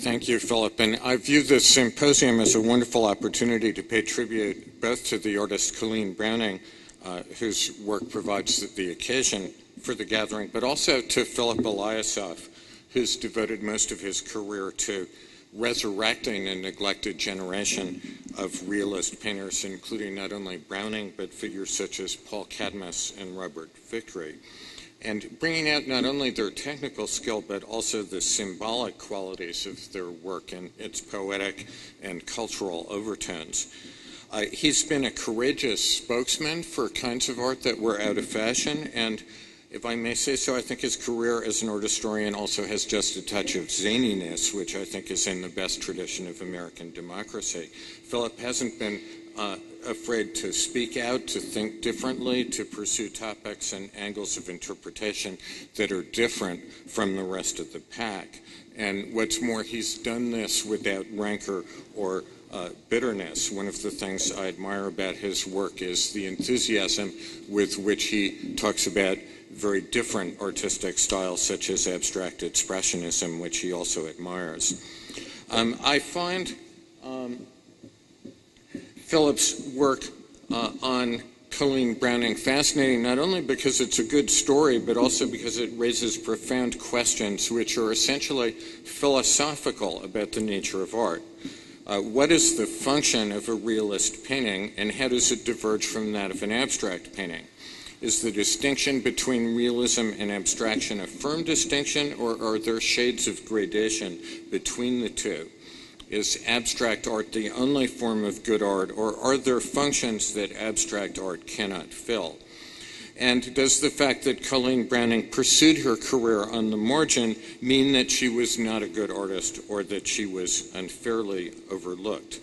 Thank you, Philip. And I view this symposium as a wonderful opportunity to pay tribute both to the artist Colleen Browning, whose work provides the occasion for the gathering, but also to Philip Eliasov, who's devoted most of his career to resurrecting a neglected generation of realist painters, including not only Browning, but figures such as Paul Cadmus and Robert Victory, and bringing out not only their technical skill, but also the symbolic qualities of their work and its poetic and cultural overtones. He's been a courageous spokesman for kinds of art that were out of fashion, and if I may say so, I think his career as an art historian also has just a touch of zaniness, which I think is in the best tradition of American democracy. Philip hasn't been afraid to speak out, to think differently, to pursue topics and angles of interpretation that are different from the rest of the pack. And what's more, he's done this without rancor or bitterness. One of the things I admire about his work is the enthusiasm with which he talks about very different artistic styles, such as abstract expressionism, which he also admires. I find Philip's work on Colleen Browning fascinating, not only because it's a good story, but also because it raises profound questions which are essentially philosophical about the nature of art. What is the function of a realist painting, and how does it diverge from that of an abstract painting? Is the distinction between realism and abstraction a firm distinction, or are there shades of gradation between the two? Is abstract art the only form of good art, or are there functions that abstract art cannot fill? And does the fact that Colleen Browning pursued her career on the margin mean that she was not a good artist, or that she was unfairly overlooked?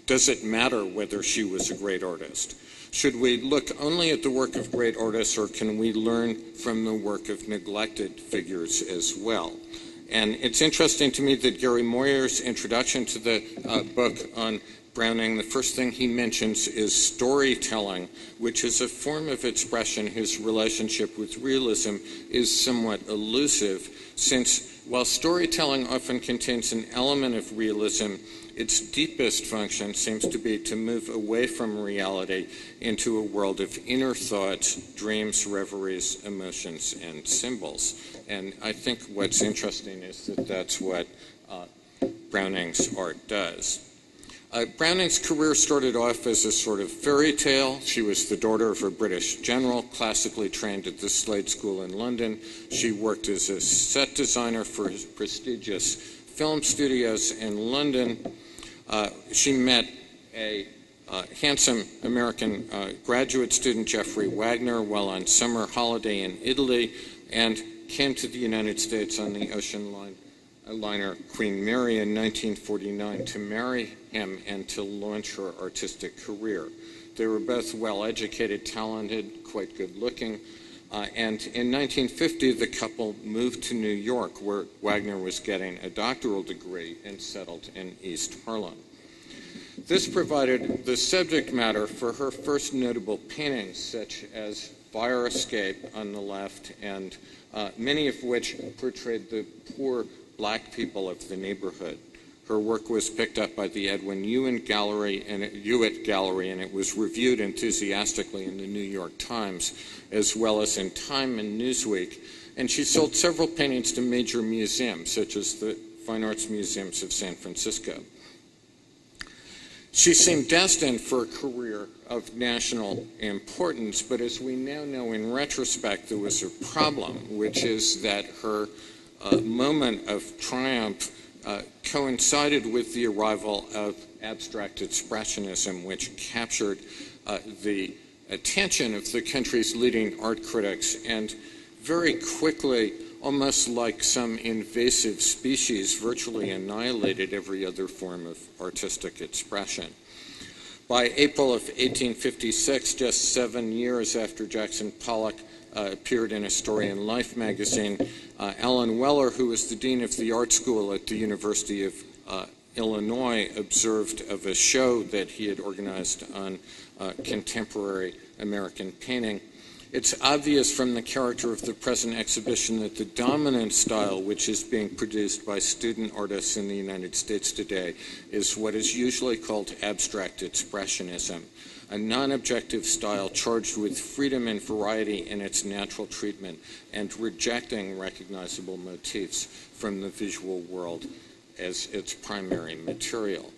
Does it matter whether she was a great artist? Should we look only at the work of great artists, or can we learn from the work of neglected figures as well? And it's interesting to me that Gary Moyer's introduction to the book on Browning, the first thing he mentions is storytelling, which is a form of expression whose relationship with realism is somewhat elusive, since while storytelling often contains an element of realism, its deepest function seems to be to move away from reality into a world of inner thoughts, dreams, reveries, emotions, and symbols. And I think what's interesting is that that's what Browning's art does. Browning's career started off as a sort of fairy tale. She was the daughter of a British general, classically trained at the Slade School in London. She worked as a set designer for prestigious film studios in London. She met a handsome American graduate student, Jeffrey Wagner, while on summer holiday in Italy, and came to the United States on the ocean liner Queen Mary in 1949 to marry him and to launch her artistic career. They were both well-educated, talented, quite good-looking, and in 1950 the couple moved to New York, where Wagner was getting a doctoral degree, and settled in East Harlem. This provided the subject matter for her first notable paintings, such as Fire Escape on the left, and many of which portrayed the poor black people of the neighborhood. Her work was picked up by the Edwin Hewitt Gallery, and it was reviewed enthusiastically in the New York Times, as well as in Time and Newsweek. And she sold several paintings to major museums, such as the Fine Arts Museums of San Francisco. She seemed destined for a career of national importance, but as we now know in retrospect, there was a problem, which is that her moment of triumph coincided with the arrival of abstract expressionism, which captured the attention of the country's leading art critics, and very quickly, almost like some invasive species, virtually annihilated every other form of artistic expression. By April of 1856, just 7 years after Jackson Pollock appeared in a story in Life magazine, Alan Weller, who was the dean of the art school at the University of Illinois, observed of a show that he had organized on contemporary American painting, It's obvious from the character of the present exhibition that the dominant style which is being produced by student artists in the United States today is what is usually called abstract expressionism, a non-objective style charged with freedom and variety in its natural treatment and rejecting recognizable motifs from the visual world as its primary material.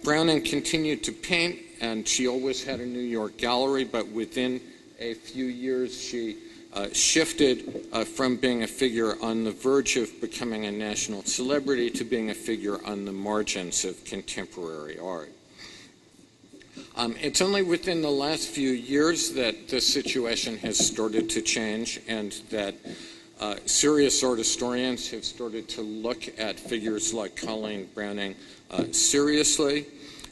Browning continued to paint, and she always had a New York gallery, but within a few years she shifted from being a figure on the verge of becoming a national celebrity to being a figure on the margins of contemporary art. It's only within the last few years that this situation has started to change, and that serious art historians have started to look at figures like Colleen Browning seriously.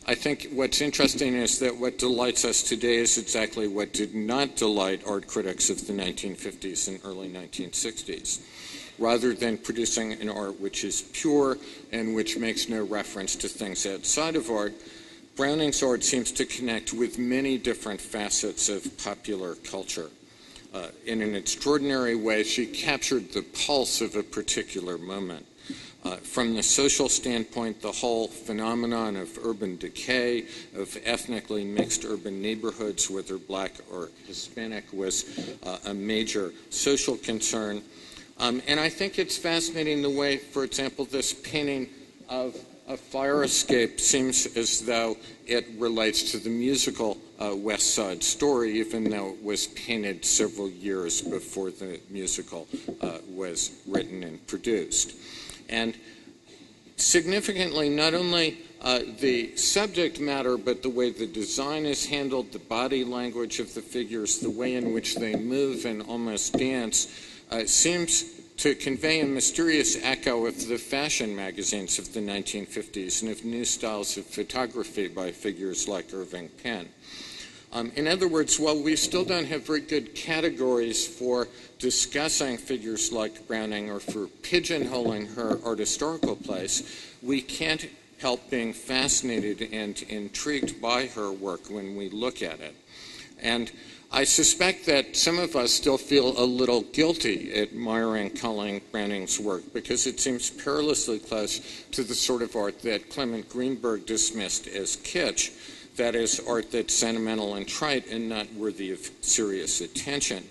I think what's interesting is that what delights us today is exactly what did not delight art critics of the 1950s and early 1960s. Rather than producing an art which is pure and which makes no reference to things outside of art, Browning's art seems to connect with many different facets of popular culture. In an extraordinary way, she captured the pulse of a particular moment. From the social standpoint, the whole phenomenon of urban decay, of ethnically mixed urban neighborhoods, whether black or Hispanic, was a major social concern. And I think it's fascinating the way, for example, this painting of a fire escape seems as though it relates to the musical West Side Story, even though it was painted several years before the musical was written and produced. And significantly, not only the subject matter, but the way the design is handled, the body language of the figures, the way in which they move and almost dance, seems to convey a mysterious echo of the fashion magazines of the 1950s and of new styles of photography by figures like Irving Penn. In other words, while we still don't have very good categories for discussing figures like Browning or for pigeonholing her art historical place, we can't help being fascinated and intrigued by her work when we look at it. And I suspect that some of us still feel a little guilty admiring Colleen Browning's work because it seems perilously close to the sort of art that Clement Greenberg dismissed as kitsch, that is, art that's sentimental and trite and not worthy of serious attention.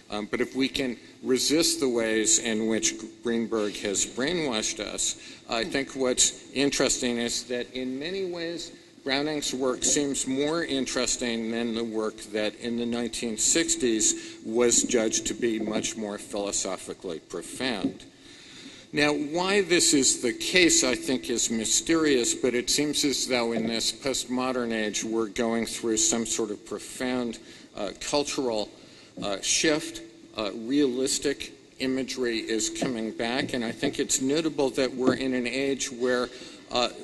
But if we can resist the ways in which Greenberg has brainwashed us, I think what's interesting is that in many ways Browning's work seems more interesting than the work that in the 1960s was judged to be much more philosophically profound. Now, why this is the case, I think, is mysterious, but it seems as though in this postmodern age we're going through some sort of profound cultural shift. Realistic imagery is coming back, and I think it's notable that we're in an age where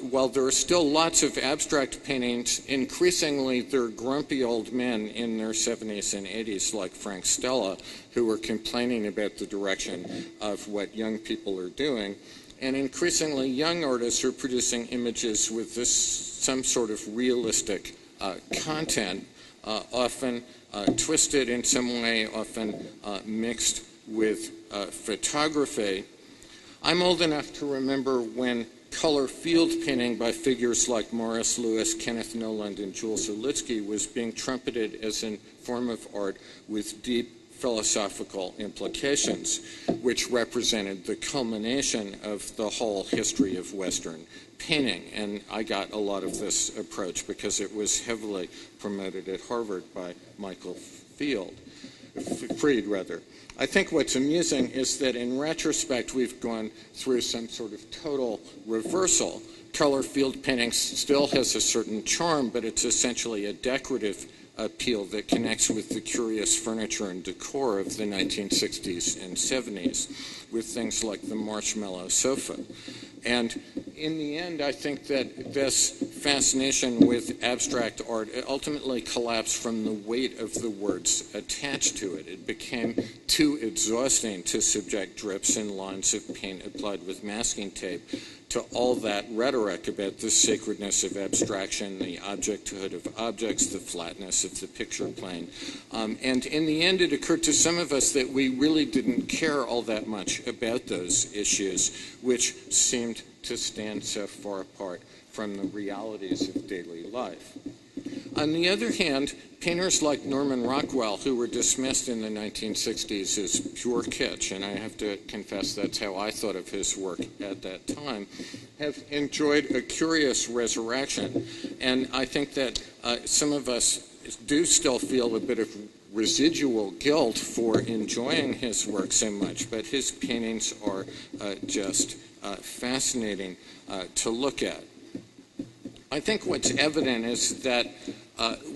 while there are still lots of abstract paintings, increasingly they're grumpy old men in their 70s and 80s like Frank Stella who are complaining about the direction of what young people are doing. And increasingly young artists are producing images with some sort of realistic content, often twisted in some way, often mixed with photography. I'm old enough to remember when color field painting by figures like Morris Louis, Kenneth Noland, and Jules Orlitsky was being trumpeted as a form of art with deep philosophical implications, which represented the culmination of the whole history of Western painting. And I got a lot of this approach because it was heavily promoted at Harvard by Michael Fried. I think what's amusing is that in retrospect we've gone through some sort of total reversal. Color field painting still has a certain charm, but it's essentially a decorative appeal that connects with the curious furniture and decor of the 1960s and 70s, with things like the marshmallow sofa. And in the end, I think that this fascination with abstract art ultimately collapsed from the weight of the words attached to it. It became too exhausting to subject drips and lines of paint applied with masking tape to all that rhetoric about the sacredness of abstraction, the objecthood of objects, the flatness of the picture plane. And in the end, it occurred to some of us that we really didn't care all that much about those issues, which seemed to stand so far apart from the realities of daily life. On the other hand, painters like Norman Rockwell, who were dismissed in the 1960s as pure kitsch, and I have to confess that's how I thought of his work at that time, have enjoyed a curious resurrection. And I think that some of us do still feel a bit of residual guilt for enjoying his work so much, but his paintings are just fascinating to look at. I think what's evident is that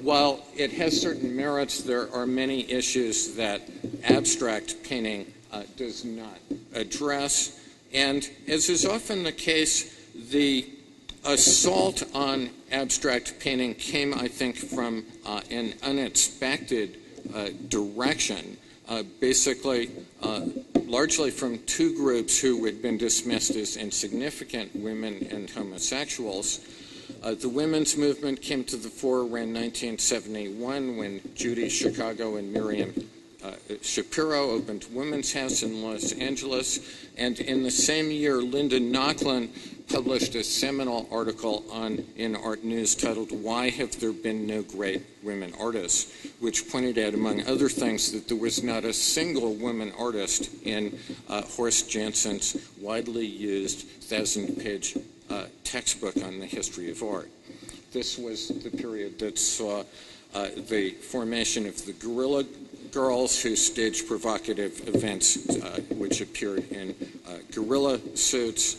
while it has certain merits, there are many issues that abstract painting does not address. And as is often the case, the assault on abstract painting came, I think, from an unexpected direction, basically largely from two groups who had been dismissed as insignificant, women and homosexuals. The women's movement came to the fore around 1971 when Judy Chicago and Miriam Shapiro opened Women's House in Los Angeles. And in the same year, Linda Nochlin published a seminal article in Art News titled, "Why Have There Been No Great Women Artists?" which pointed out, among other things, that there was not a single woman artist in Horst Janssen's widely used 1,000-page textbook on the history of art. This was the period that saw the formation of the Guerrilla Girls, who staged provocative events which appeared in guerrilla suits.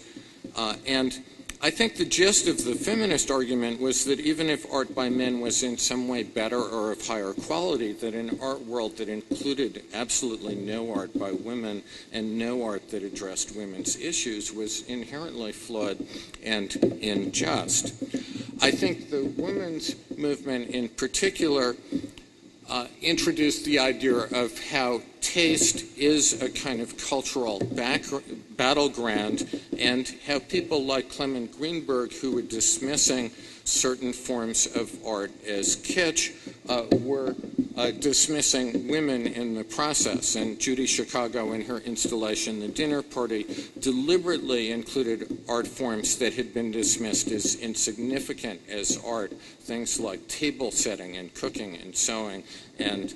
And I think the gist of the feminist argument was that even if art by men was in some way better or of higher quality, that an art world that included absolutely no art by women and no art that addressed women's issues was inherently flawed and unjust. I think the women's movement in particular introduced the idea of how taste is a kind of cultural battleground, and how people like Clement Greenberg, who were dismissing certain forms of art as kitsch, were dismissing women in the process. And Judy Chicago, in her installation, The Dinner Party, deliberately included art forms that had been dismissed as insignificant as art, things like table setting and cooking and sewing, and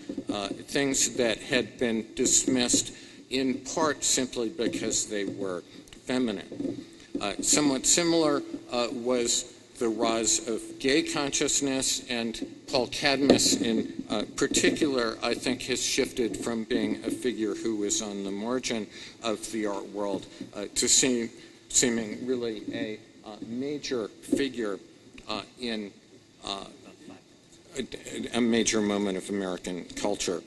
things that had been dismissed in part simply because they were feminine. Somewhat similar was the rise of gay consciousness, and Paul Cadmus in particular, I think, has shifted from being a figure who was on the margin of the art world to seeming really a major figure in a major moment of American culture.